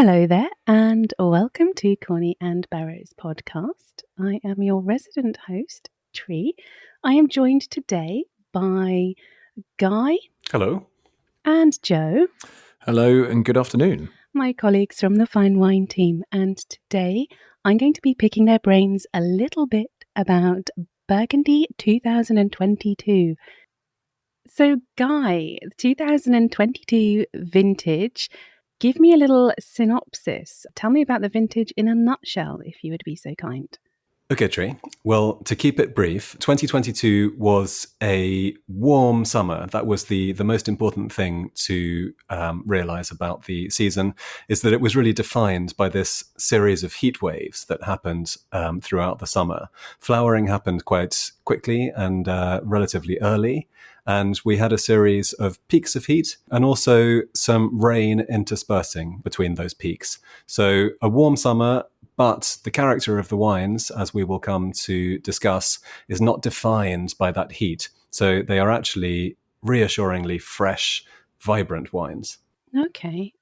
Hello there, and welcome to Corny and Barrow's podcast. I am your resident host, Tree. I am joined today by Guy Hello. and Joe, Hello and good afternoon. my colleagues from the Fine Wine team. And today I'm going to be picking their brains a little bit about Burgundy 2022. So, Guy, the 2022 vintage. Give me a little synopsis. Tell me about the vintage in a nutshell, if you would be so kind. Okay, Tree. Well, to keep it brief, 2022 was a warm summer. That was the most important thing to realize about the season, is that it was really defined by this series of heat waves that happened throughout the summer. Flowering happened quite quickly and relatively early. And we had a series of peaks of heat and also some rain interspersing between those peaks. So a warm summer, but the character of the wines, as we will come to discuss, is not defined by that heat. So they are actually reassuringly fresh, vibrant wines. Okay.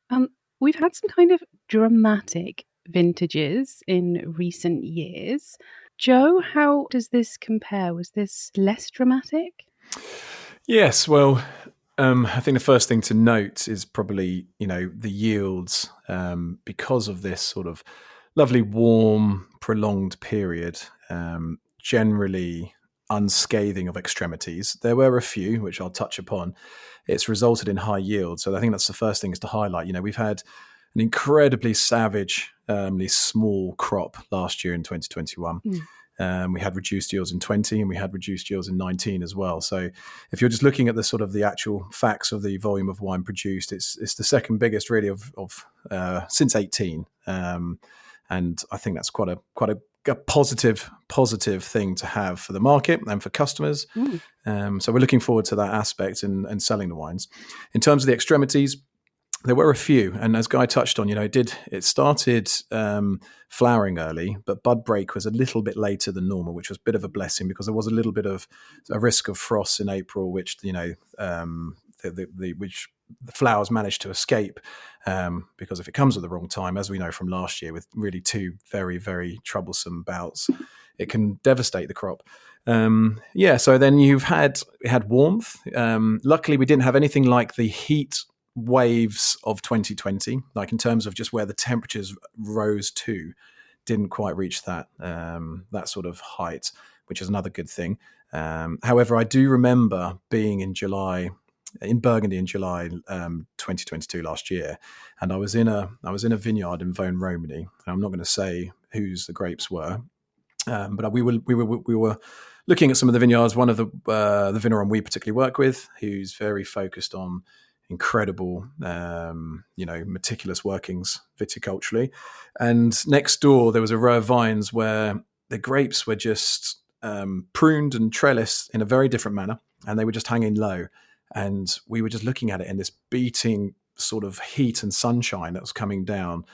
We've had some kind of dramatic vintages in recent years. Joe, how does this compare? Was this less dramatic? Yes, well, I think the first thing to note is probably, the yields, because of this sort of lovely, warm, prolonged period, generally unscathing of extremities. There were a few, which I'll touch upon. It's resulted in high yield. So I think that's the first thing is to highlight. We've had an incredibly savage, small crop last year in 2021. We had reduced yields in 20 and we had reduced yields in 19 as well. So if you're just looking at the sort of the actual facts of the volume of wine produced, it's the second biggest really of since 18. And I think that's quite a positive thing to have for the market and for customers. So we're looking forward to that aspect and selling the wines. In terms of the extremities, there were a few, and as Guy touched on, it started flowering early, but bud break was a little bit later than normal, which was a bit of a blessing because there was a little bit of a risk of frost in April, which which the flowers managed to escape because if it comes at the wrong time, as we know from last year, with really two very, very troublesome bouts, it can devastate the crop. So then it had warmth. Luckily, we didn't have anything like the heat waves of 2020, like in terms of just where the temperatures rose to, didn't quite reach that sort of height, which is another good thing. However, I do remember being in Burgundy in July 2022 last year, and I was in a vineyard in Vosne Romany, and I'm not going to say whose the grapes were, but we were looking at some of the vineyards. One of the vigneron we particularly work with, who's very focused on incredible, meticulous workings viticulturally. And next door, there was a row of vines where the grapes were just pruned and trellised in a very different manner, and they were just hanging low. And we were just looking at it in this beating sort of heat and sunshine that was coming down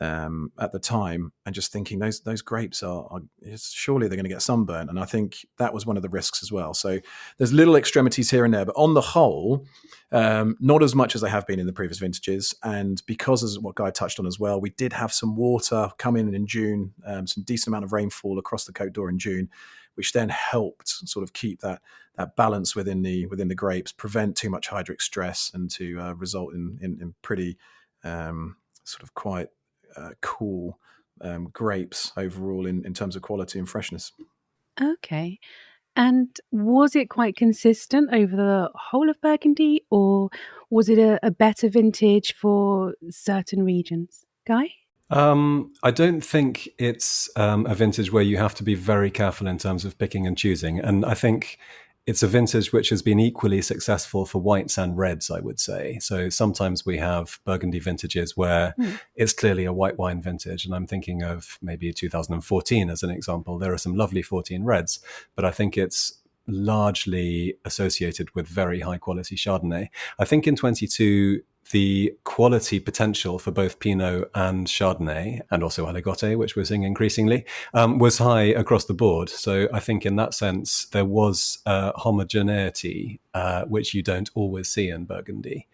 at the time, and just thinking those grapes are surely they're going to get sunburnt. And I think that was one of the risks as well. So there's little extremities here and there, but on the whole, not as much as they have been in the previous vintages. And because, as what Guy touched on as well, we did have some water come in June, some decent amount of rainfall across the Côte d'Or in June, which then helped sort of keep that balance within the grapes, prevent too much hydric stress, and to result in pretty sort of quite cool grapes overall in terms of quality and freshness. Okay. And was it quite consistent over the whole of Burgundy, or was it a better vintage for certain regions? Guy? I don't think it's a vintage where you have to be very careful in terms of picking and choosing. And I think it's a vintage which has been equally successful for whites and reds, I would say. So sometimes we have Burgundy vintages where it's clearly a white wine vintage. And I'm thinking of maybe 2014 as an example. There are some lovely 14 reds, but I think it's largely associated with very high quality Chardonnay. I think in 22, the quality potential for both Pinot and Chardonnay, and also Aligoté, which we're seeing increasingly, was high across the board. So I think in that sense, there was homogeneity, which you don't always see in Burgundy.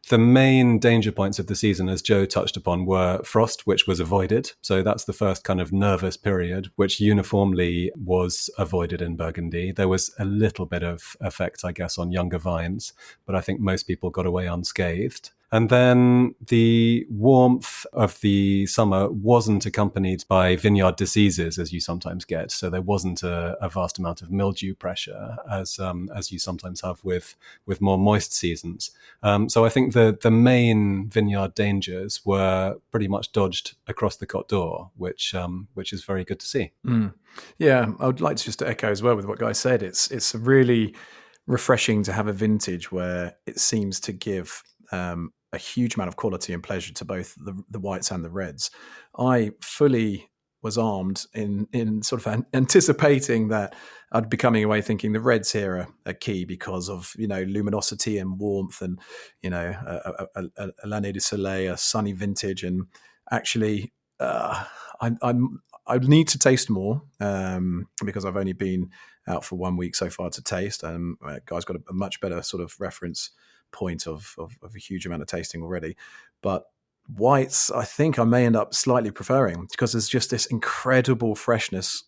The main danger points of the season, as Joe touched upon, were frost, which was avoided. So that's the first kind of nervous period, which uniformly was avoided in Burgundy. There was a little bit of effect, I guess, on younger vines, but I think most people got away unscathed. And then the warmth of the summer wasn't accompanied by vineyard diseases, as you sometimes get. So there wasn't a vast amount of mildew pressure, as you sometimes have with more moist seasons. So I think the main vineyard dangers were pretty much dodged across the Côte d'Or, which is very good to see. Yeah, I would like to just echo as well with what Guy said. It's really refreshing to have a vintage where it seems to give a huge amount of quality and pleasure to both the whites and the reds. I fully was armed in sort of anticipating that I'd be coming away thinking the reds here are key because of, luminosity and warmth and, a l'année du soleil, a sunny vintage. And actually, I need to taste more because I've only been out for 1 week so far to taste. Guy's got a much better sort of reference point of a huge amount of tasting already. But whites, I think I may end up slightly preferring because there's just this incredible freshness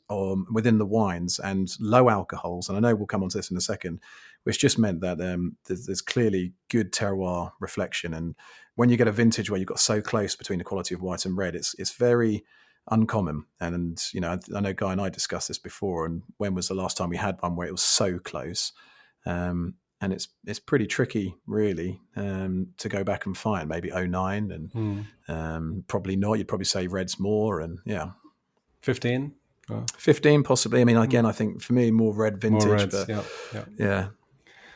within the wines and low alcohols. And I know we'll come on to this in a second, which just meant that there's clearly good terroir reflection. And when you get a vintage where you've got so close between the quality of white and red, it's very uncommon. And, I know Guy and I discussed this before. And when was the last time we had one where it was so close? And it's pretty tricky, really, to go back and find. Maybe 09 and probably not. You'd probably say red's more and 15? 15 possibly. I mean, again, I think for me, more red vintage. More reds, but yeah.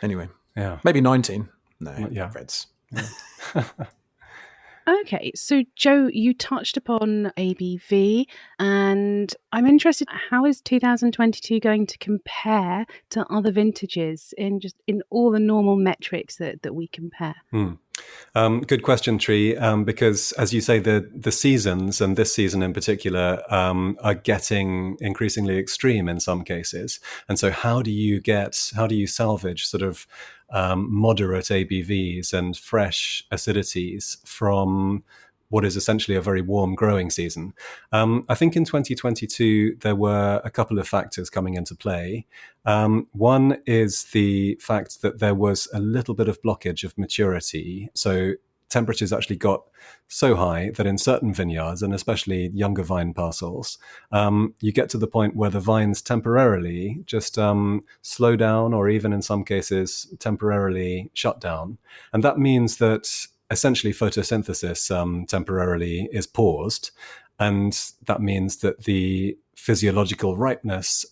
Anyway, yeah, maybe 19. No, reds. Yeah. Okay, so Joe, you touched upon ABV, and I'm interested, how is 2022 going to compare to other vintages in all the normal metrics that we compare? Good question, Tree, because as you say, the seasons, and this season in particular, are getting increasingly extreme in some cases. And so how do you salvage sort of moderate ABVs and fresh acidities from what is essentially a very warm growing season? I think in 2022, there were a couple of factors coming into play. One is the fact that there was a little bit of blockage of maturity. So temperatures actually got so high that in certain vineyards, and especially younger vine parcels, you get to the point where the vines temporarily just slow down, or even in some cases temporarily shut down. And that means that essentially photosynthesis temporarily is paused. And that means that the physiological ripeness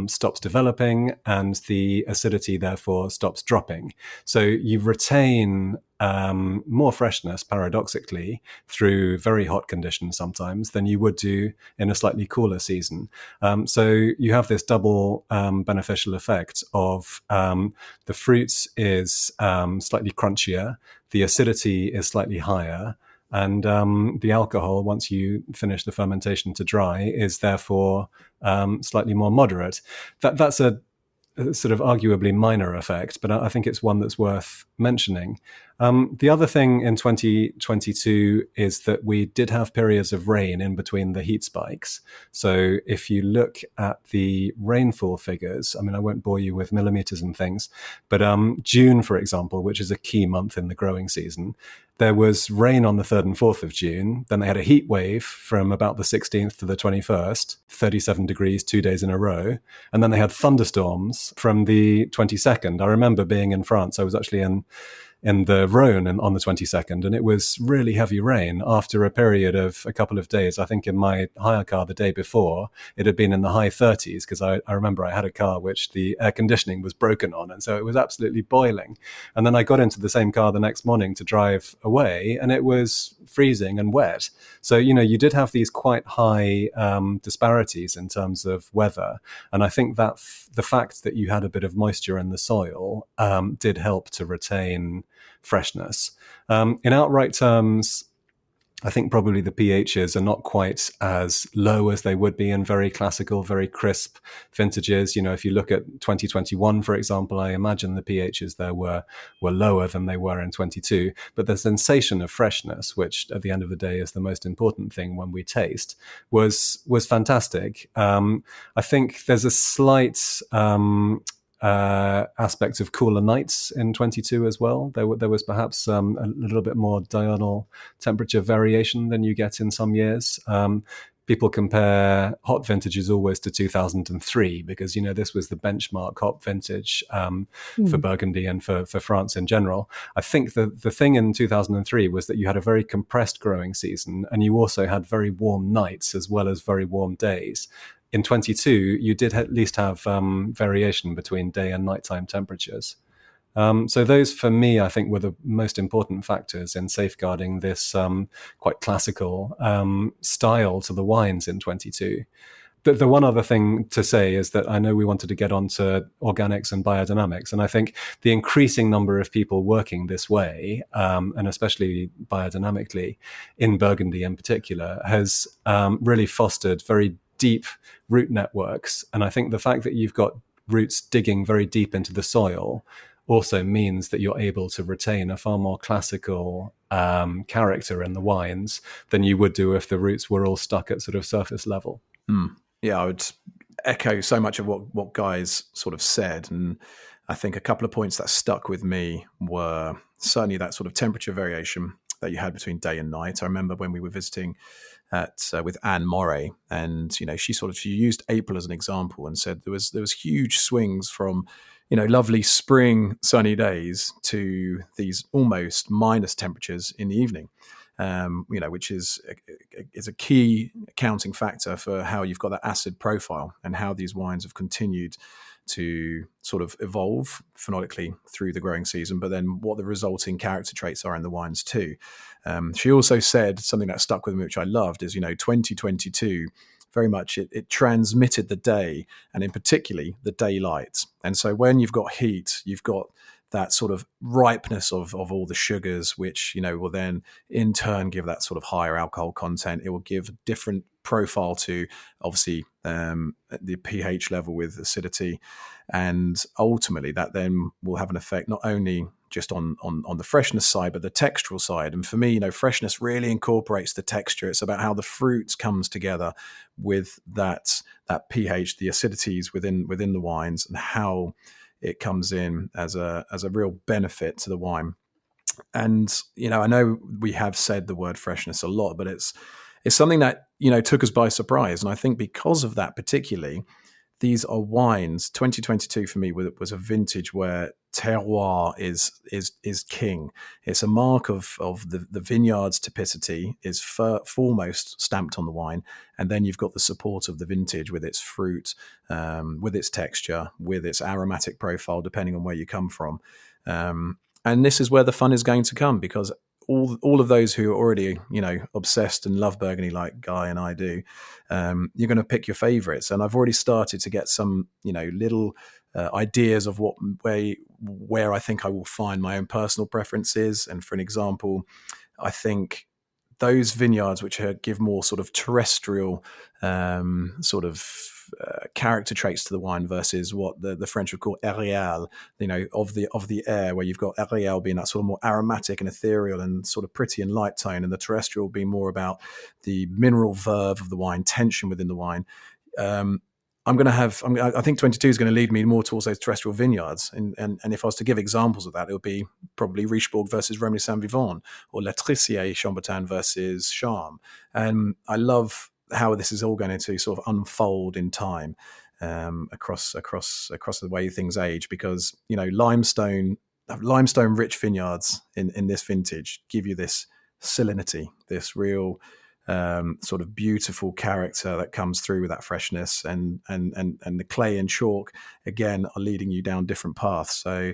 stops developing and the acidity therefore stops dropping. So you retain more freshness, paradoxically, through very hot conditions sometimes than you would do in a slightly cooler season. So you have this double beneficial effect of the fruit is slightly crunchier, the acidity is slightly higher, and the alcohol, once you finish the fermentation to dry, is therefore slightly more moderate. That's a sort of arguably minor effect, but I think it's one that's worth mentioning. The other thing in 2022 is that we did have periods of rain in between the heat spikes. So if you look at the rainfall figures, I mean, I won't bore you with millimeters and things, but June, for example, which is a key month in the growing season, there was rain on the 3rd and 4th of June. Then they had a heat wave from about the 16th to the 21st, 37 degrees, 2 days in a row. And then they had thunderstorms from the 22nd. I remember being in France. I was actually in the Rhone on the 22nd, and it was really heavy rain after a period of a couple of days. I think in my hire car the day before, it had been in the high 30s, because I remember I had a car which the air conditioning was broken on, and so it was absolutely boiling. And then I got into the same car the next morning to drive away, and it was freezing and wet. So, you did have these quite high disparities in terms of weather. And I think that the fact that you had a bit of moisture in the soil did help to retain freshness. In outright terms, I think probably the pHs are not quite as low as they would be in very classical, very crisp vintages. You know, if you look at 2021, for example, I imagine the pHs there were lower than they were in 22. But the sensation of freshness, which at the end of the day is the most important thing when we taste, was fantastic. I think there's a slight aspect of cooler nights in 22 as well. There was perhaps a little bit more diurnal temperature variation than you get in some years. People compare hot vintages always to 2003 because, you know, this was the benchmark hot vintage for Burgundy and for France in general. I think the thing in 2003 was that you had a very compressed growing season and you also had very warm nights as well as very warm days. In 22, you did at least have variation between day and nighttime temperatures. So those, for me, I think were the most important factors in safeguarding this quite classical style to the wines in 22. The one other thing to say is that I know we wanted to get onto organics and biodynamics, and I think the increasing number of people working this way, and especially biodynamically in Burgundy in particular, has really fostered very deep root networks. And I think the fact that you've got roots digging very deep into the soil also means that you're able to retain a far more classical character in the wines than you would do if the roots were all stuck at sort of surface level. Yeah, I would echo so much of what Guy's sort of said. And I think a couple of points that stuck with me were certainly that sort of temperature variation that you had between day and night. I remember when we were visiting with Anne Moray, and, you know, she used April as an example and said there was huge swings from, you know, lovely spring sunny days to these almost minus temperatures in the evening. You know, which is a key accounting factor for how you've got that acid profile and how these wines have continued to sort of evolve phonetically through the growing season, but then what the resulting character traits are in the wines too. She also said something that stuck with me, which I loved, is, you know, 2022 very much it transmitted the day, and in particularly the daylight. And so when you've got heat, you've got that sort of ripeness of all the sugars, which, you know, will then in turn give that sort of higher alcohol content. It will give a different profile to, obviously, the pH level with acidity. And ultimately that then will have an effect not only just on the freshness side, but the textural side. And for me, you know, freshness really incorporates the texture. It's about how the fruit comes together with that pH, the acidities within the wines, and how it comes in as a real benefit to the wine. And, you know, I know we have said the word freshness a lot, but it's something that, you know, took us by surprise. And I think because of that particularly, these are wines. 2022 for me was a vintage where terroir is king. It's a mark of the vineyard's typicity is foremost stamped on the wine, and then you've got the support of the vintage with its fruit, with its texture, with its aromatic profile, depending on where you come from. And this is where the fun is going to come, because all of those who are already, you know, obsessed and love Burgundy like Guy and I do, you're going to pick your favorites. And I've already started to get some, you know, little ideas of where I think I will find my own personal preferences. And for an example, I think those vineyards which give more sort of terrestrial character traits to the wine versus what the French would call aérial, you know, of the air, where you've got aérial being that sort of more aromatic and ethereal and sort of pretty and light tone, and the terrestrial being more about the mineral verve of the wine, tension within the wine. I think 22 is going to lead me more towards those terrestrial vineyards. And if I was to give examples of that, it would be probably Richebourg versus Remy Saint-Vivant, or La Trissier Chambertin versus Charme. And I love how this is all going to sort of unfold in time across the way things age, because, you know, limestone rich vineyards in this vintage give you this salinity, this real sort of beautiful character that comes through with that freshness, and the clay and chalk again are leading you down different paths. So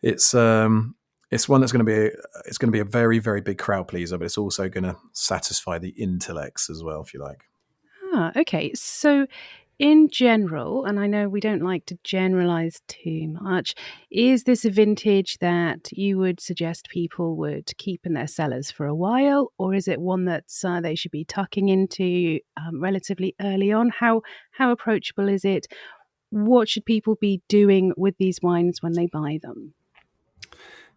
it's one that's going to be a very, very big crowd pleaser, but it's also going to satisfy the intellects as well, if you like. Okay. So in general, and I know we don't like to generalize too much, is this a vintage that you would suggest people would keep in their cellars for a while, or is it one that they should be tucking into relatively early on? How approachable is it? What should people be doing with these wines when they buy them?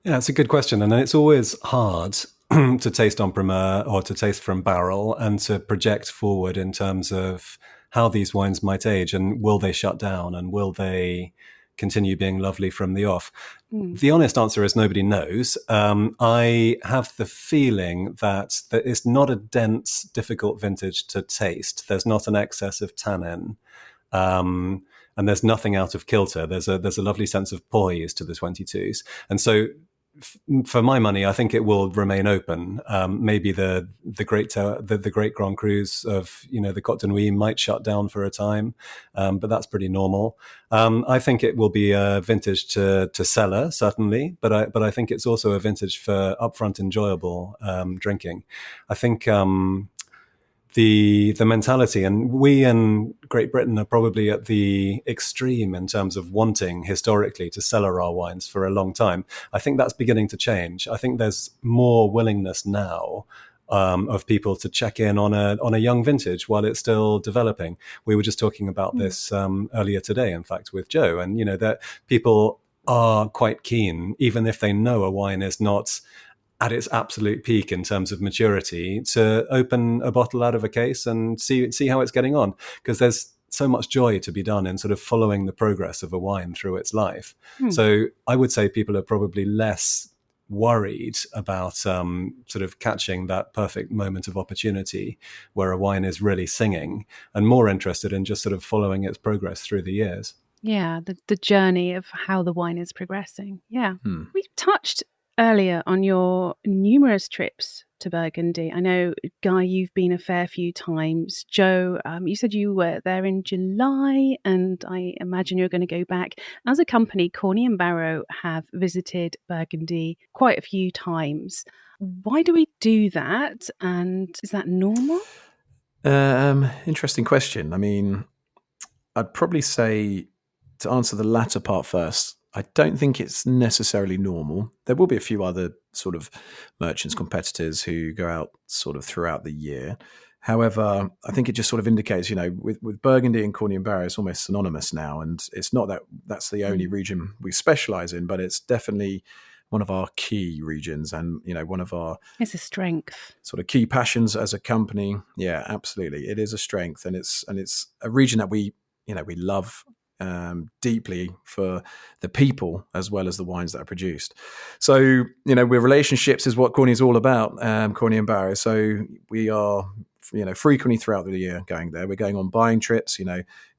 Yeah, it's a good question. And it's always hard to taste en primeur or to taste from barrel and to project forward in terms of how these wines might age and will they shut down and will they continue being lovely from the off. The honest answer is nobody knows. I have the feeling that it's not a dense, difficult vintage to taste. There's not an excess of tannin. And there's nothing out of kilter. There's a lovely sense of poise to the 22s. And so for my money, I think it will remain open. Maybe the great Grand Crus of the Côte de Nuit might shut down for a time, but that's pretty normal. I think it will be a vintage to cellar certainly, but I think it's also a vintage for upfront enjoyable drinking. I think. The mentality, and we in Great Britain are probably at the extreme in terms of wanting historically to cellar our wines for a long time. I think that's beginning to change. I think there's more willingness now of people to check in on a young vintage while it's still developing. We were just talking about this earlier today, in fact, with Joe, and that people are quite keen, even if they know a wine is not at its absolute peak in terms of maturity, to open a bottle out of a case and see how it's getting on, because there's so much joy to be done in sort of following the progress of a wine through its life. So I would say people are probably less worried about sort of catching that perfect moment of opportunity where a wine is really singing, and more interested in just sort of following its progress through the years. Yeah, the journey of how the wine is progressing. Yeah. We touched earlier on your numerous trips to Burgundy. I know, Guy, you've been a fair few times. Joe, you said you were there in July, and I imagine you're going to go back. As a company, Corny and Barrow have visited Burgundy quite a few times. Why do we do that? And is that normal? Interesting question. I mean, I'd probably say, to answer the latter part first, I don't think it's necessarily normal. There will be a few other sort of merchants, competitors who go out sort of throughout the year. However, I think it just sort of indicates, with Burgundy and Corny and Barrow, it's almost synonymous now. And it's not that that's the only region we specialize in, but it's definitely one of our key regions and, one of our... It's a strength. Sort of key passions as a company. Yeah, absolutely. It is a strength. And it's a region that we love deeply for the people as well as the wines that are produced. So, with relationships is what Corny is all about, Corny and Barrow. So we are, frequently throughout the year going there. We're going on buying trips.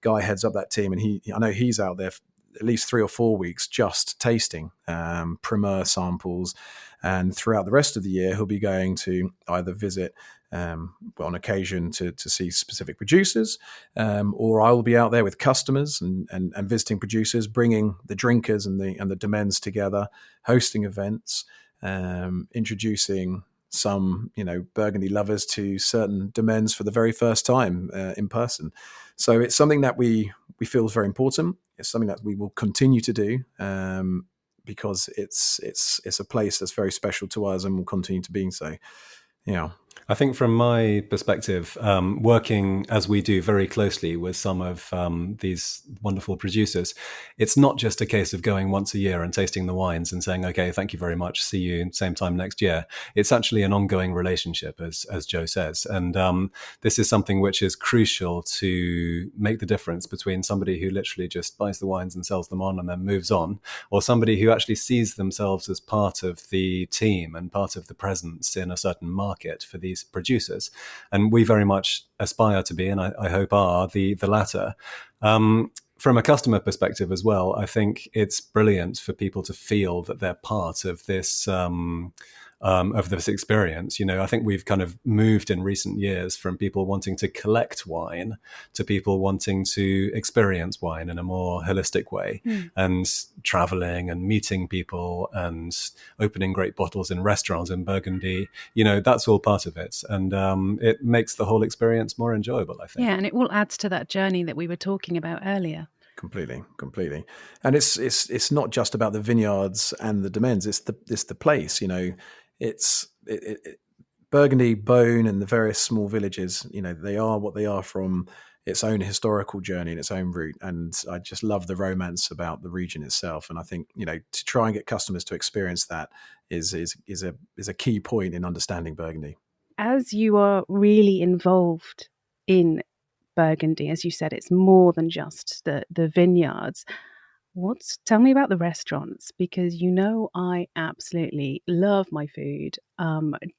Guy heads up that team, and I know he's out there at least 3 or 4 weeks just tasting primeur samples. And throughout the rest of the year, he'll be going to either visit on occasion to see specific producers, or I will be out there with customers and visiting producers, bringing the drinkers and the domens together, hosting events, introducing some Burgundy lovers to certain domens for the very first time in person. So it's something that we feel is very important. It's something that we will continue to do. Because it's a place that's very special to us and will continue to be so. Yeah. I think from my perspective, working as we do very closely with some of these wonderful producers, it's not just a case of going once a year and tasting the wines and saying, okay, thank you very much, see you same time next year. It's actually an ongoing relationship, as Joe says. And this is something which is crucial to make the difference between somebody who literally just buys the wines and sells them on and then moves on, or somebody who actually sees themselves as part of the team and part of the presence in a certain market for these producers. And we very much aspire to be, and I hope are, the latter. From a customer perspective as well, I think it's brilliant for people to feel that they're part of this of this experience. I think we've kind of moved in recent years from people wanting to collect wine to people wanting to experience wine in a more holistic way, and traveling and meeting people and opening great bottles in restaurants in Burgundy. That's all part of it. And it makes the whole experience more enjoyable, I think. Yeah, and it all adds to that journey that we were talking about earlier. Completely. And it's not just about the vineyards and the domains. It's the place. It's Burgundy, Beaune, and the various small villages. They are what they are from its own historical journey and its own route. And I just love the romance about the region itself. And I think to try and get customers to experience that is a key point in understanding Burgundy. As you are really involved in Burgundy, as you said, it's more than just the vineyards. Tell me about the restaurants, because I absolutely love my food.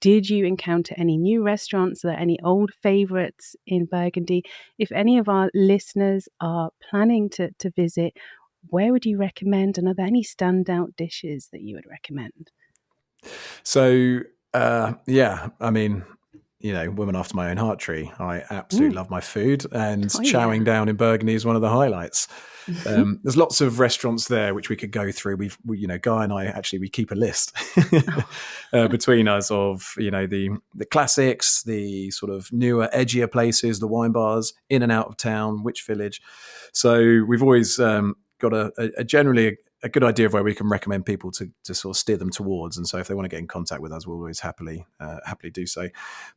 Did you encounter any new restaurants? Are there any old favourites in Burgundy? If any of our listeners are planning to visit, where would you recommend? And are there any standout dishes that you would recommend? So, woman after my own heart tree. I absolutely love my food, and chowing down in Burgundy is one of the highlights. There's lots of restaurants there which we could go through. Guy and I actually we keep a list between us of the classics, the sort of newer, edgier places, the wine bars, in and out of town, which village. So we've always got a generally a good idea of where we can recommend people to sort of steer them towards. And so if they want to get in contact with us, we'll always happily do so.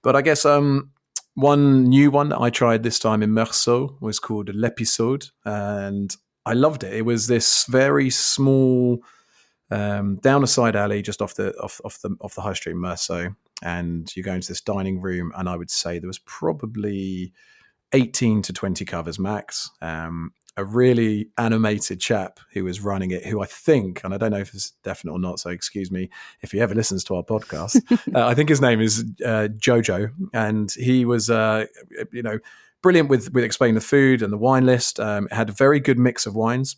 But I guess one new one that I tried this time in Meursault was called L'Episode, and I loved it. It was this very small down a side alley just off the high street in Meursault, and you go into this dining room, and I would say there was probably 18 to 20 covers max. A really animated chap who was running it, who I think, and I don't know if it's definite or not, so excuse me if he ever listens to our podcast, I think his name is Jojo, and he was, brilliant with explaining the food and the wine list. It had a very good mix of wines,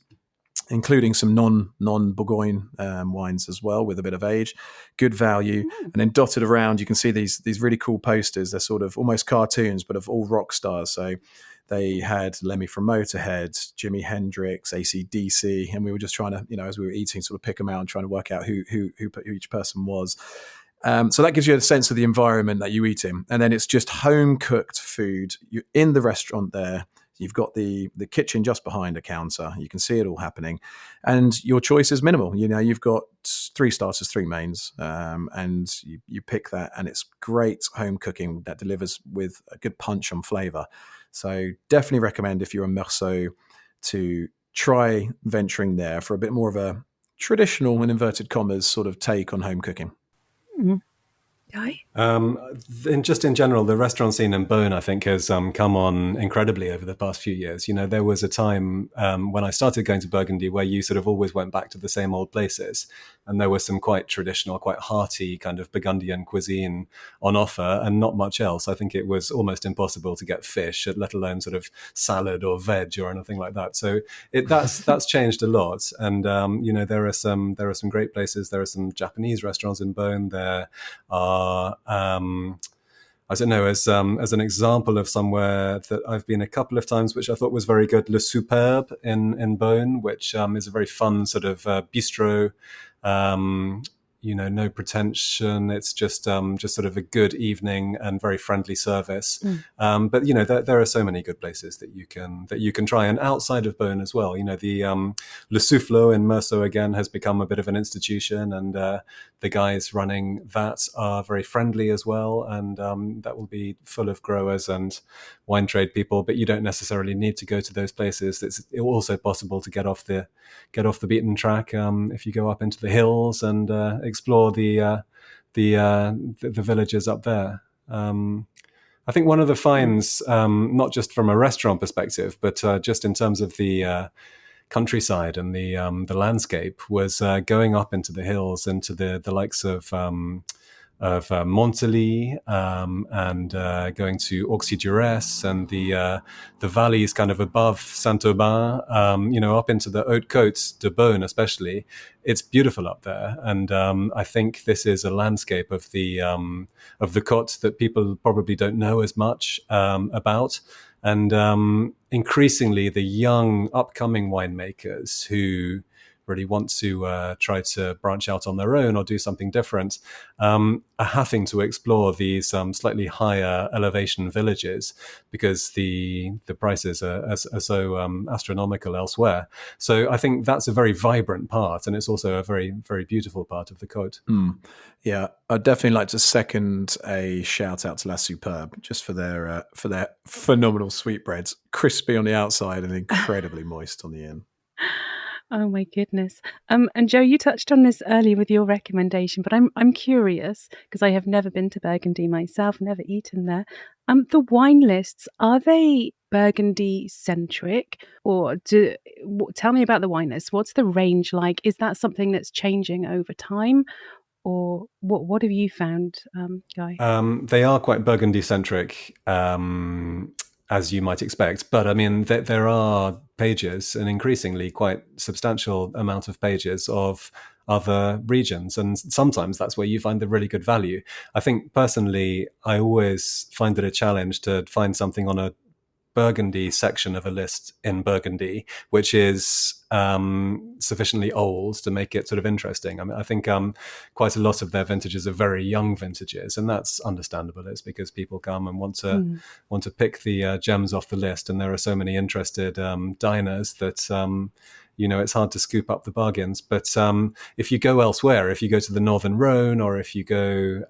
including some non-Bourgogne wines as well, with a bit of age, good value. And then dotted around, you can see these really cool posters. They're sort of almost cartoons, but of all rock stars. So they had Lemmy from Motorhead, Jimi Hendrix, AC/DC, and we were just trying to, as we were eating, sort of pick them out and trying to work out who each person was. So that gives you a sense of the environment that you eat in. And then it's just home-cooked food. You're in the restaurant there. You've got the kitchen just behind a counter. You can see it all happening. And your choice is minimal. You've got 3 starters, 3 mains, and you pick that. And it's great home cooking that delivers with a good punch on flavour. So definitely recommend, if you're in Meursault, to try venturing there for a bit more of a traditional, in inverted commas, sort of take on home cooking. Mm-hmm. Just in general, the restaurant scene in Beaune, I think, has come on incredibly over the past few years. There was a time when I started going to Burgundy where you sort of always went back to the same old places, and there was some quite traditional, quite hearty kind of Burgundian cuisine on offer, and not much else. I think it was almost impossible to get fish, let alone sort of salad or veg or anything like that. So that's changed a lot, and there are some great places. There are some Japanese restaurants in Beaune. There are I don't know, as an example of somewhere that I've been a couple of times, which I thought was very good, Le Superbe in Beaune, which is a very fun sort of bistro. No pretension. It's just sort of a good evening and very friendly service. But there are so many good places that you can try, and outside of Beaune as well. The Le Soufflot in Meursault again has become a bit of an institution, and the guys running that are very friendly as well, and that will be full of growers and wine trade people. But you don't necessarily need to go to those places. It's also possible to get off the beaten track if you go up into the hills and explore the villages up there. I think one of the finds, not just from a restaurant perspective, but just in terms of the countryside and the landscape, was going up into the hills, into the likes of Montilly, and going to Auxey-Duresse and the valleys kind of above Saint-Aubin, up into the Haute Côtes de Beaune especially. It's beautiful up there, and I think this is a landscape of the Côte that people probably don't know as much about. And increasingly, the young upcoming winemakers who really want to try to branch out on their own or do something different are having to explore these slightly higher elevation villages because the prices are so astronomical elsewhere. So I think that's a very vibrant part, and it's also a very, very beautiful part of the Côte. Yeah, I'd definitely like to second a shout out to La Superbe just for their phenomenal sweetbreads, crispy on the outside and incredibly moist on the in. Oh my goodness. And Joe, you touched on this earlier with your recommendation, but I'm curious because I have never been to Burgundy myself, never eaten there. The wine lists, are they Burgundy centric, or tell me about the wine list? What's the range like? Is that something that's changing over time, or what have you found, Guy? They are quite Burgundy centric, as you might expect. But I mean, there are pages, an increasingly quite substantial amount of pages of other regions. And sometimes that's where you find the really good value. I think personally, I always find it a challenge to find something on a Burgundy section of a list in Burgundy, which is sufficiently old to make it sort of interesting. I mean, I think quite a lot of their vintages are very young vintages, and that's understandable. It's because people come and want to pick the gems off the list, and there are so many interested diners that it's hard to scoop up the bargains. But if you go elsewhere, if you go to the Northern Rhone, or if you go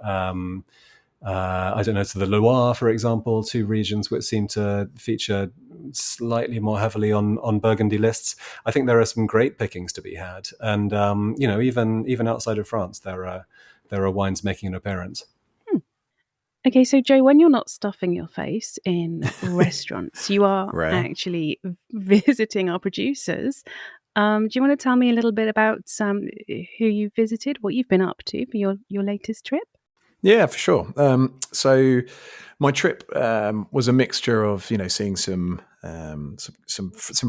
to the Loire, for example, two regions which seem to feature slightly more heavily on Burgundy lists, I think there are some great pickings to be had. And, even outside of France, there are wines making an appearance. Okay, so Joe, when you're not stuffing your face in restaurants, you are actually visiting our producers. Do you want to tell me a little bit about who you visited, what you've been up to for your latest trip? Yeah, for sure. So my trip was a mixture of seeing some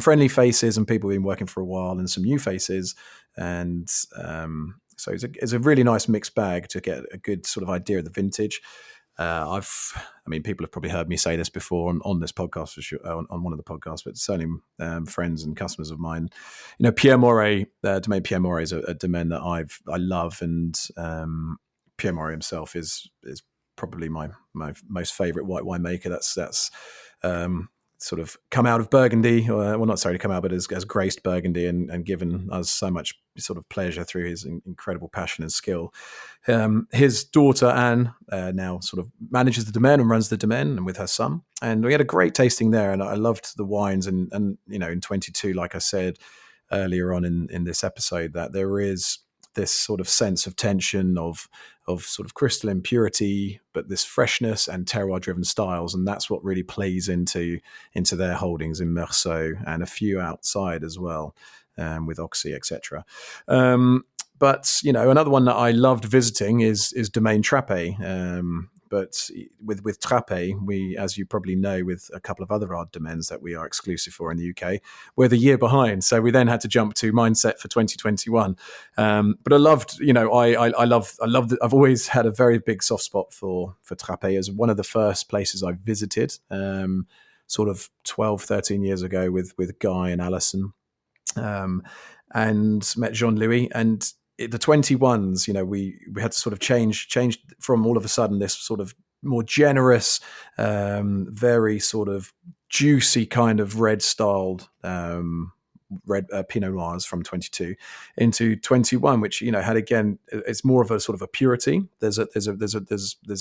friendly faces and people who've been working for a while, and some new faces, and so it's a really nice mixed bag to get a good sort of idea of the vintage. People have probably heard me say this before on this podcast, for sure, on one of the podcasts, but certainly friends and customers of mine. Pierre Moret, Domaine Pierre Moret is a domain that I love, and Pierre Moret himself is probably my most favourite white winemaker. That's sort of come out of Burgundy, well, not necessarily come out, but has graced Burgundy and given us so much sort of pleasure through his incredible passion and skill. His daughter Anne now sort of manages the domain and runs the domain, and with her son. And we had a great tasting there, and I loved the wines. And in 22, like I said earlier on in this episode, that there is this sort of sense of tension of sort of crystalline purity, but this freshness and terroir-driven styles, and that's what really plays into their holdings in Meursault and a few outside as well, with Auxey, etc. But another one that I loved visiting is Domaine Trappé. But with Trappé, we, as you probably know, with a couple of other odd domains that we are exclusive for in the UK, we're the year behind. So we then had to jump to Mindset for 2021. But I loved, I love. I've always had a very big soft spot for Trappé as one of the first places I visited, sort of 12, 13 years ago with Guy and Alison, and met Jean-Louis. And the 21s, we had to sort of change from all of a sudden this sort of more generous, very sort of juicy kind of red styled red Pinot Noirs from 22 into 21, which had, again, it's more of a sort of a purity. There's a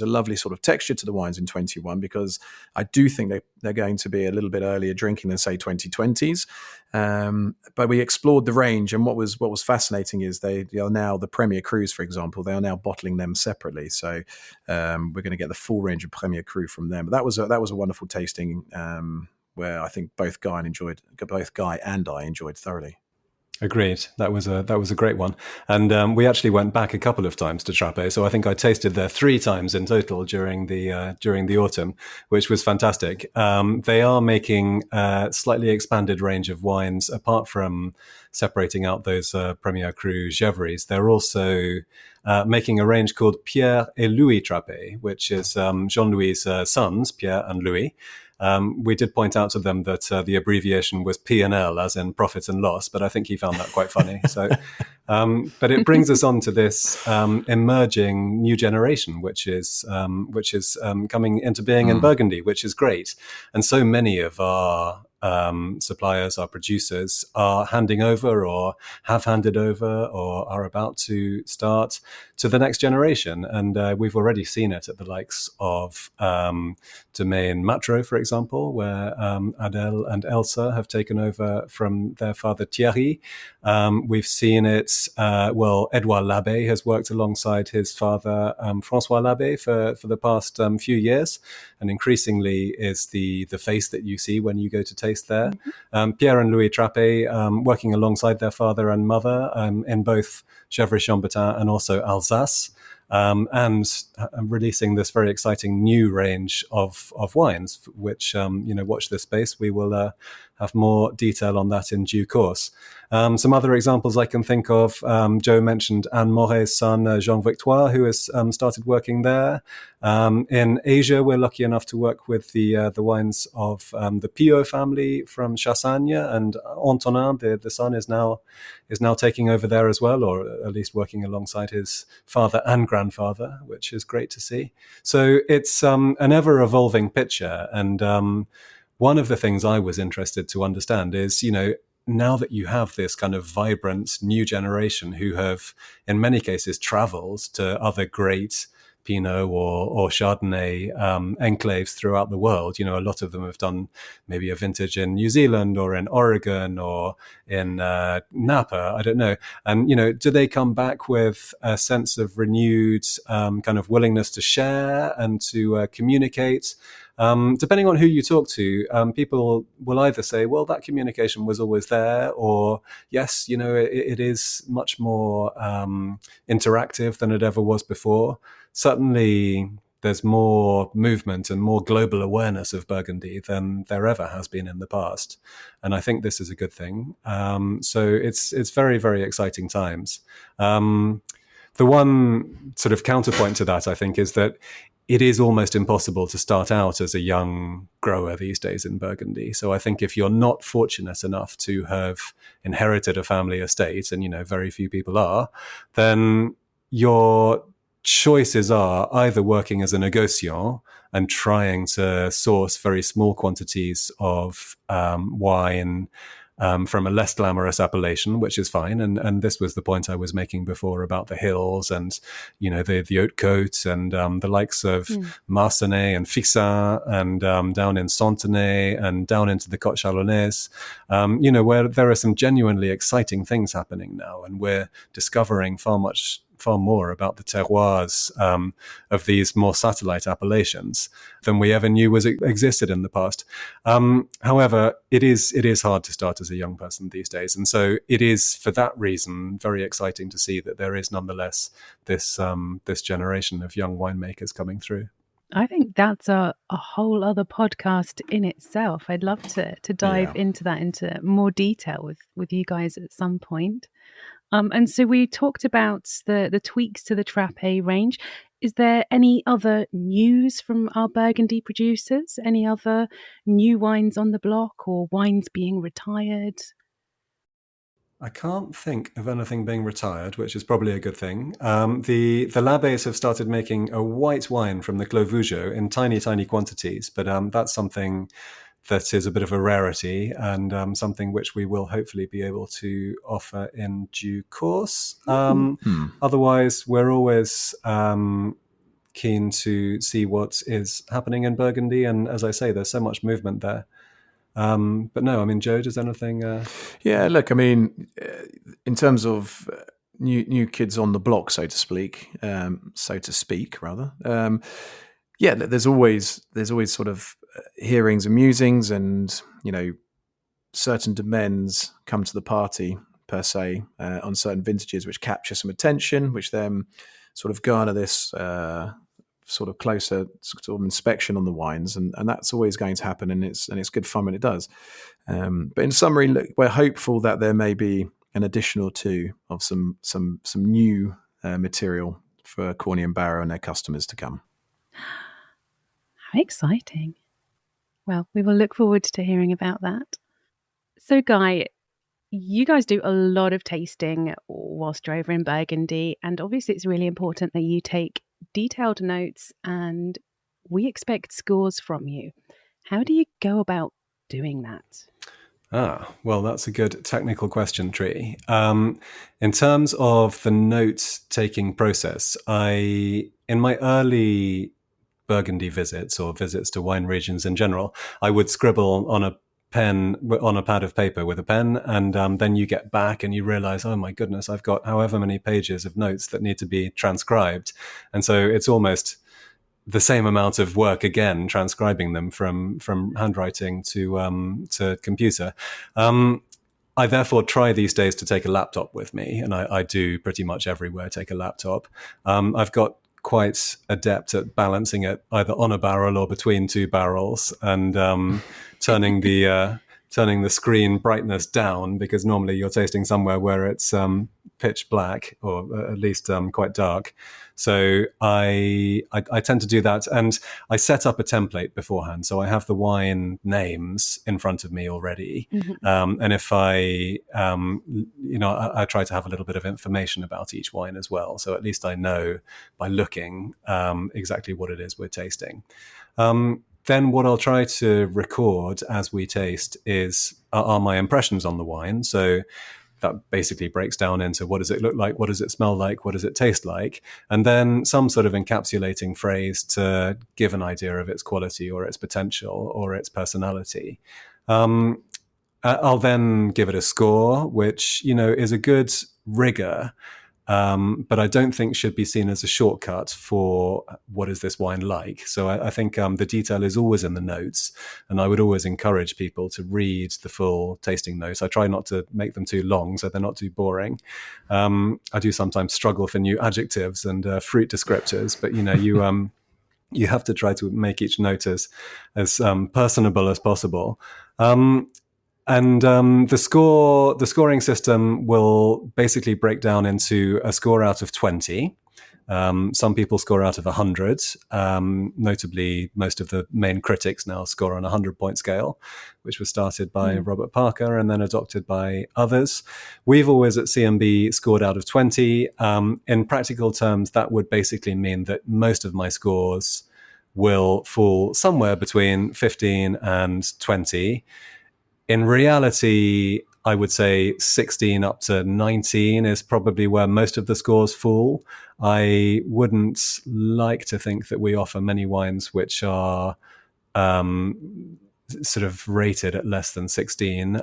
lovely sort of texture to the wines in 21, because I do think they're going to be a little bit earlier drinking than, say, 2020s. But we explored the range, and what was fascinating is they are now, the Premier Crus, for example, they are now bottling them separately. So we're going to get the full range of Premier Cru from them. But that was a wonderful tasting, where I think both Guy and I enjoyed thoroughly. Agreed. That was a great one, and we actually went back a couple of times to Trappes. So I think I tasted there 3 times in total during the autumn, which was fantastic. They are making a slightly expanded range of wines, apart from separating out those Premier Cru Gevrys. They're also making a range called Pierre et Louis Trappes, which is Jean-Louis's sons, Pierre and Louis. We did point out to them that the abbreviation was P&L, as in profit and loss, but I think he found that quite funny. So, but it brings us on to this emerging new generation, which is coming into being in Burgundy, which is great. And so many of our suppliers, our producers, are handing over or have handed over or are about to start to the next generation. And we've already seen it at the likes of Domaine Matro, for example, where Adèle and Elsa have taken over from their father Thierry. We've seen it, Edouard Labbé has worked alongside his father François Labbé for the past few years, and increasingly is the face that you see when you go to taste there. Pierre and Louis Trappes working alongside their father and mother in both Gevrey-Chambertin and also Alsace. And releasing this very exciting new range of wines, which, watch this space. We will have more detail on that in due course. Some other examples I can think of, Joe mentioned Anne Moret's son, Jean-Victoire, who has started working there. In Asia, we're lucky enough to work with the wines of the Pillot family from Chassagne, and Antonin, the son, is now taking over there as well, or at least working alongside his father and grandfather, which is great to see. So it's an ever-evolving picture, and one of the things I was interested to understand is, now that you have this kind of vibrant new generation who have, in many cases, traveled to other great Pinot or Chardonnay enclaves throughout the world. A lot of them have done maybe a vintage in New Zealand or in Oregon or in Napa, I don't know. And, do they come back with a sense of renewed kind of willingness to share and to communicate? Depending on who you talk to, people will either say, well, that communication was always there, or yes, it is much more interactive than it ever was before. Certainly, there's more movement and more global awareness of Burgundy than there ever has been in the past. And I think this is a good thing. So it's very, very exciting times. The one sort of counterpoint to that, I think, is that it is almost impossible to start out as a young grower these days in Burgundy. So I think if you're not fortunate enough to have inherited a family estate, and very few people are, then your choices are either working as a négociant and trying to source very small quantities of wine from a less glamorous appellation, which is fine. And this was the point I was making before about the hills and, the haute côte and the likes of Marcenay and Fixin and down in Santenay and down into the Côte Chalonnaise, where there are some genuinely exciting things happening now. And we're discovering far more about the terroirs of these more satellite appellations than we ever knew existed in the past. However, it is hard to start as a young person these days, and so it is for that reason very exciting to see that there is nonetheless this generation of young winemakers coming through. I think that's a whole other podcast in itself. I'd love to dive into that into more detail with you guys at some point. And so we talked about the tweaks to the Trappes range. Is there any other news from our Burgundy producers? Any other new wines on the block or wines being retired? I can't think of anything being retired, which is probably a good thing. The Labbés have started making a white wine from the Clos Vougeot in tiny, tiny quantities, but that's something that is a bit of a rarity and something which we will hopefully be able to offer in due course. Otherwise, we're always keen to see what is happening in Burgundy. And as I say, there's so much movement there. But no, Joe, does anything... Yeah, look, in terms of new kids on the block, so to speak, there's always sort of hearings and musings, and certain domains come to the party per se, on certain vintages, which capture some attention, which then sort of garner this sort of closer sort of inspection on the wines, and that's always going to happen, and it's good fun when it does. But in summary, look, we're hopeful that there may be an addition or two of some new material for Corny and Barrow and their customers to come. How exciting. Well, we will look forward to hearing about that. So, Guy, you guys do a lot of tasting whilst you're over in Burgundy, and obviously it's really important that you take detailed notes, and we expect scores from you. How do you go about doing that? Well, that's a good technical question, Tree. In terms of the note-taking process, in my early Burgundy visits or visits to wine regions in general, I would scribble on a pad of paper with a pen, and then you get back and you realize, oh my goodness, I've got however many pages of notes that need to be transcribed. And so it's almost the same amount of work again, transcribing them from handwriting to computer. I therefore try these days to take a laptop with me, and I do pretty much everywhere take a laptop. I've got quite adept at balancing it either on a barrel or between two barrels, and turning the screen brightness down, because normally you're tasting somewhere where it's pitch black, or at least quite dark. So I tend to do that, and I set up a template beforehand. So I have the wine names in front of me already, and if I try to have a little bit of information about each wine as well. So at least I know by looking exactly what it is we're tasting. Then what I'll try to record as we taste are my impressions on the wine. So that basically breaks down into what does it look like, what does it smell like, what does it taste like, and then some sort of encapsulating phrase to give an idea of its quality or its potential or its personality. I'll then give it a score, which, is a good rigor, but I don't think should be seen as a shortcut for what is this wine like. So I think the detail is always in the notes, and I would always encourage people to read the full tasting notes. I try not to make them too long so they're not too boring. I do sometimes struggle for new adjectives and fruit descriptors, but you have to try to make each note as personable as possible. And the scoring system will basically break down into a score out of 20. Some people score out of 100. Notably, most of the main critics now score on a 100-point scale, which was started by Robert Parker and then adopted by others. We've always at CMB scored out of 20. In practical terms, that would basically mean that most of my scores will fall somewhere between 15 and 20. In reality, I would say 16 up to 19 is probably where most of the scores fall. I wouldn't like to think that we offer many wines which are sort of rated at less than 16.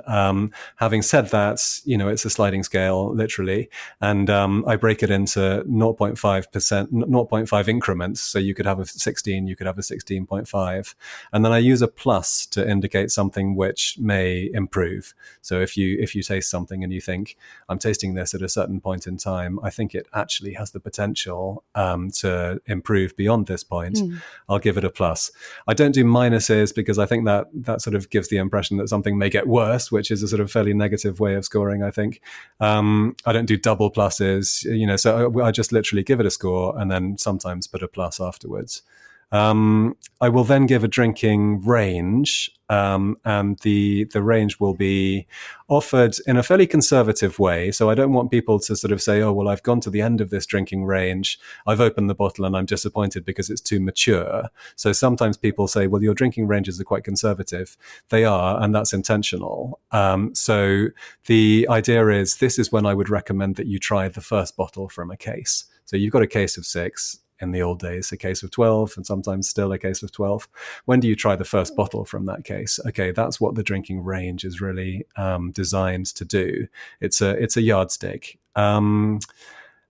Having said that, it's a sliding scale, literally. And I break it into 0.5% increments. So you could have a 16, you could have a 16.5. And then I use a plus to indicate something which may improve. So if you taste something and you think, I'm tasting this at a certain point in time, I think it actually has the potential to improve beyond this point, I'll give it a plus. I don't do minuses because I think that sort of gives the impression that something may get worse, which is a sort of fairly negative way of scoring, I think. I don't do double pluses, so I just literally give it a score and then sometimes put a plus afterwards. I will then give a drinking range, and the range will be offered in a fairly conservative way. So I don't want people to sort of say, oh, well, I've gone to the end of this drinking range, I've opened the bottle and I'm disappointed because it's too mature. So sometimes people say, well, your drinking ranges are quite conservative. They are, and that's intentional. So the idea is, this is when I would recommend that you try the first bottle from a case. So you've got a case of 6. In the old days, a case of 12, and sometimes still a case of 12. When do you try the first bottle from that case? Okay, that's what the drinking range is really designed to do. It's a yardstick. And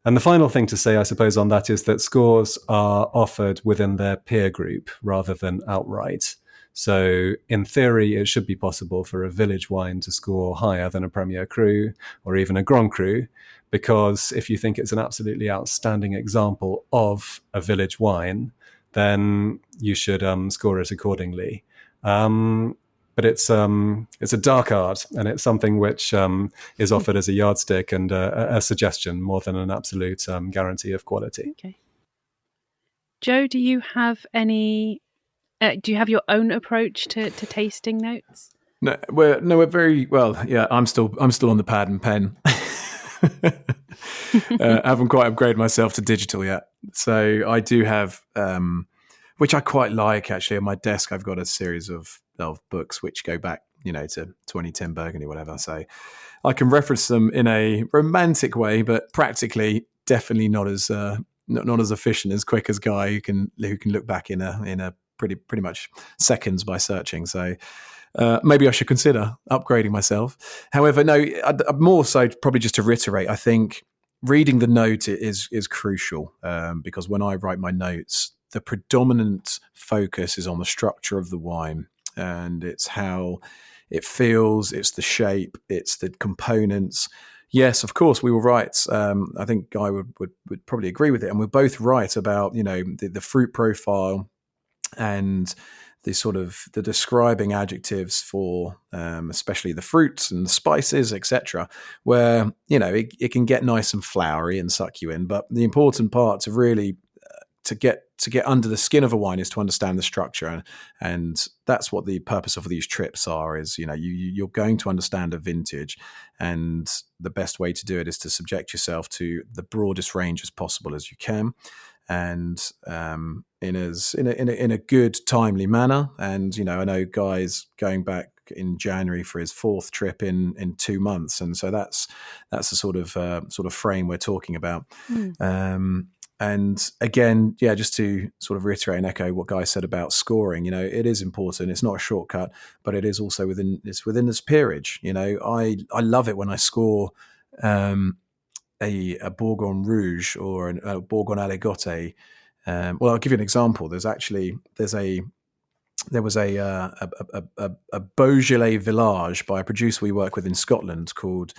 the final thing to say, I suppose, on that is that scores are offered within their peer group rather than outright. So in theory, it should be possible for a village wine to score higher than a Premier Cru or even a Grand Cru, because if you think it's an absolutely outstanding example of a village wine, then you should score it accordingly. But it's a dark art, and it's something which is offered as a yardstick and a suggestion more than an absolute guarantee of quality. Okay. Joe, do you have any? Do you have your own approach to tasting notes? No, we're very well. Yeah, I'm still on the pad and pen. I haven't quite upgraded myself to digital yet, so I do have, which I quite like actually. On my desk, I've got a series of books which go back, to 2010 Burgundy, whatever. So I can reference them in a romantic way, but practically, definitely not as not as efficient, as quick as Guy, who can look back in a pretty much seconds by searching. So. Maybe I should consider upgrading myself. However, no, more so probably just to reiterate, I think reading the note is crucial, because when I write my notes, the predominant focus is on the structure of the wine, and it's how it feels, it's the shape, it's the components. Yes, of course, we will write. I think Guy would probably agree with it, and we're both right about the fruit profile and the sort of the describing adjectives for especially the fruits and the spices, etc., where it can get nice and flowery and suck you in. But the important part to really to get under the skin of a wine is to understand the structure, and that's what the purpose of these trips are. Is you're going to understand a vintage, and the best way to do it is to subject yourself to the broadest range as possible as you can, and in a good timely manner. And I know Guy's going back in January for his fourth trip in 2 months, and so that's the sort of frame we're talking about. And again, just to sort of reiterate and echo what Guy said about scoring, it is important. It's not a shortcut, but it is also within this peerage. I love it when I score a Bourgogne Rouge or a Bourgogne Aligoté. Well, I'll give you an example. There was a Beaujolais village by a producer we work with in Scotland called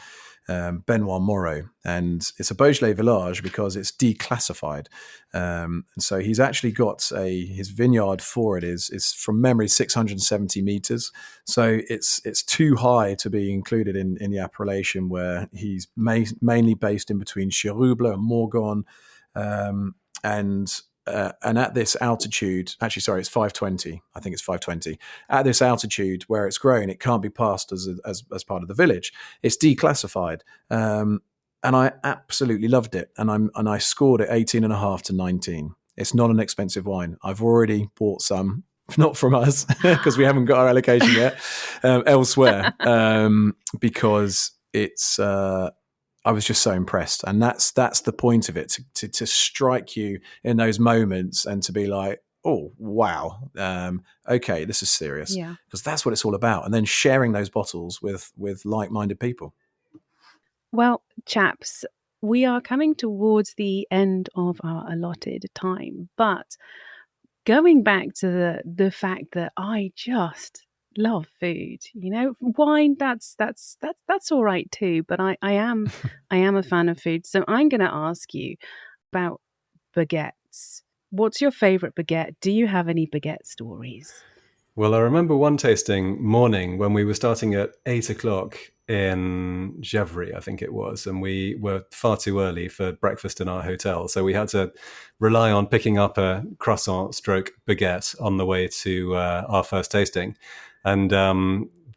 Benoit Moreau, and it's a Beaujolais village because it's declassified. And so he's actually got his vineyard for it is from memory 670 meters. So it's too high to be included in the appellation, where he's mainly based in between Chirouble and Morgon, and at this altitude, actually, sorry, it's 520. I think it's 520. At this altitude where it's grown, it can't be passed as part of the village. It's declassified, and I absolutely loved it. And I scored it 18.5 to 19. It's not an expensive wine. I've already bought some, not from us because we haven't got our allocation yet, elsewhere, because it's. I was just so impressed, and that's the point of it, to strike you in those moments and to be like, oh wow, okay, this is serious, because that's what it's all about, and then sharing those bottles with like-minded people. Well, chaps, we are coming towards the end of our allotted time, but going back to the fact that I just love food, wine, that's all right too, but I am a fan of food. So I'm going to ask you about baguettes. What's your favorite baguette? Do you have any baguette stories? Well, I remember one tasting morning when we were starting at 8:00 in Gevry, I think it was, and we were far too early for breakfast in our hotel. So we had to rely on picking up a croissant stroke baguette on the way to our first tasting. And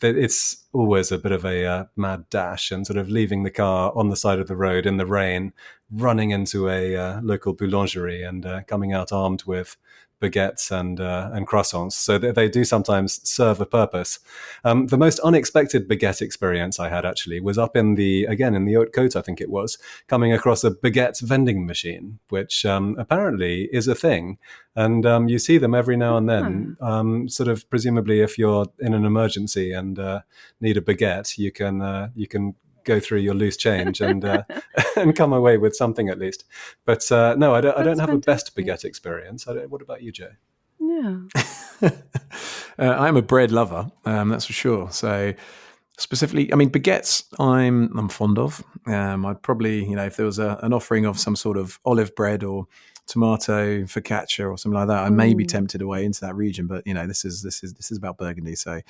it's always a bit of a mad dash, and sort of leaving the car on the side of the road in the rain, running into a local boulangerie and coming out armed with baguettes and croissants. So they do sometimes serve a purpose. The most unexpected baguette experience I had actually was up in the Haute-Côte, I think it was, coming across a baguette vending machine, which apparently is a thing. And you see them every now and then, sort of presumably if you're in an emergency and need a baguette, you can go through your loose change and and come away with something at least. But no, I don't have a best baguette experience. What about you, Joe? Yeah. I am a bread lover, that's for sure. So specifically, I mean, baguettes I'm fond of. I'd probably, if there was an offering of some sort of olive bread or tomato focaccia or something like that, I may be tempted away into that region. But this is about Burgundy. So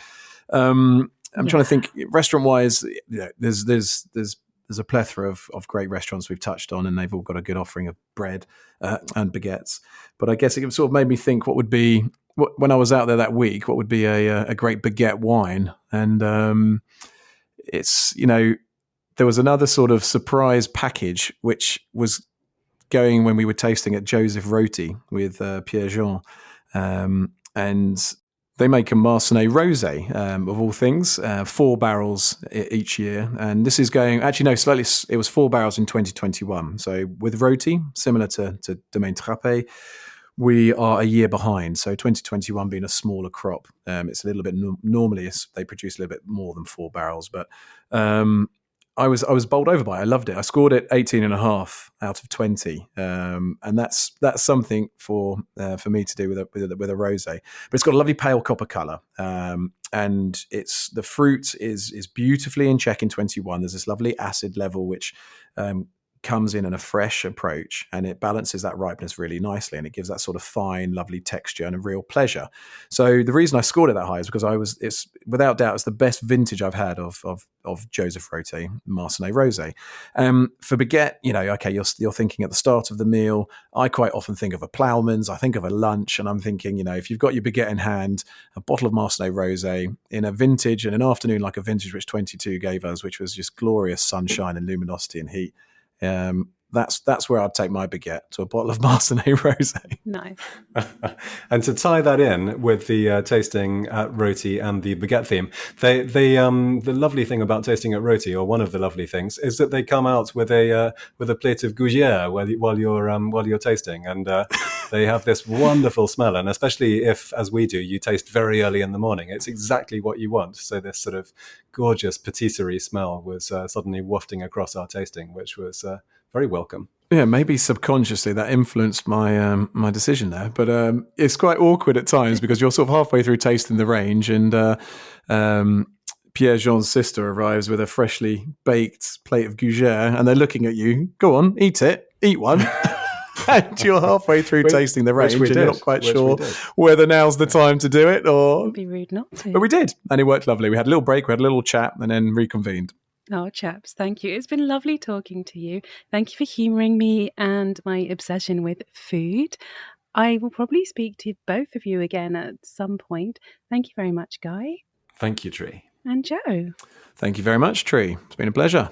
I'm trying to think restaurant wise. There's a plethora of great restaurants we've touched on, and they've all got a good offering of bread and baguettes. But I guess it sort of made me think what would be, when I was out there that week, what would be a great baguette wine. And it's, there was another sort of surprise package, which was going when we were tasting at Joseph Roti with Pierre Jean. And they make a Marsanne Rosé, of all things, 4 barrels each year. And this is going, actually, no, slightly, it was 4 barrels in 2021. So with Roti, similar to Domaine Trappé, we are a year behind. So 2021 being a smaller crop, it's a little bit, normally they produce a little bit more than 4 barrels. But I was bowled over by it. I loved it. I scored it 18.5 out of 20, and that's something for me to do with a rosé. But it's got a lovely pale copper color, and the fruit is beautifully in check in 21. There's this lovely acid level which comes in a fresh approach, and it balances that ripeness really nicely, and it gives that sort of fine, lovely texture and a real pleasure. So the reason I scored it that high is because it's without doubt, it's the best vintage I've had of Joseph Roti Marsanne Rosé. For baguette, okay, you're thinking at the start of the meal. I quite often think of a Ploughman's. I think of a lunch, and I'm thinking, if you've got your baguette in hand, a bottle of Marsanne Rosé in a vintage, in an afternoon like a vintage which 22 gave us, which was just glorious sunshine and luminosity and heat. That's where I'd take my baguette, to a bottle of Marsanne Rosé. Nice. And to tie that in with the tasting at Roti and the baguette theme, the lovely thing about tasting at Roti, or one of the lovely things, is that they come out with a plate of gougère while you're tasting, and they have this wonderful smell. And especially if, as we do, you taste very early in the morning, it's exactly what you want. So this sort of gorgeous patisserie smell was suddenly wafting across our tasting, which was very welcome. Yeah, maybe subconsciously that influenced my my decision there, but it's quite awkward at times because you're sort of halfway through tasting the range, and Pierre Jean's sister arrives with a freshly baked plate of gougère, and they're looking at you. Go on, eat one. And you're halfway through tasting the range, and you're not quite sure whether now's the time to do it, or It'd be rude not to. But we did, and it worked lovely. We had a little break, we had a little chat, and then reconvened. Oh, chaps, thank you. It's been lovely talking to you. Thank you for humouring me and my obsession with food. I will probably speak to both of you again at some point. Thank you very much, Guy. Thank you, Tree. And Joe. Thank you very much, Tree. It's been a pleasure.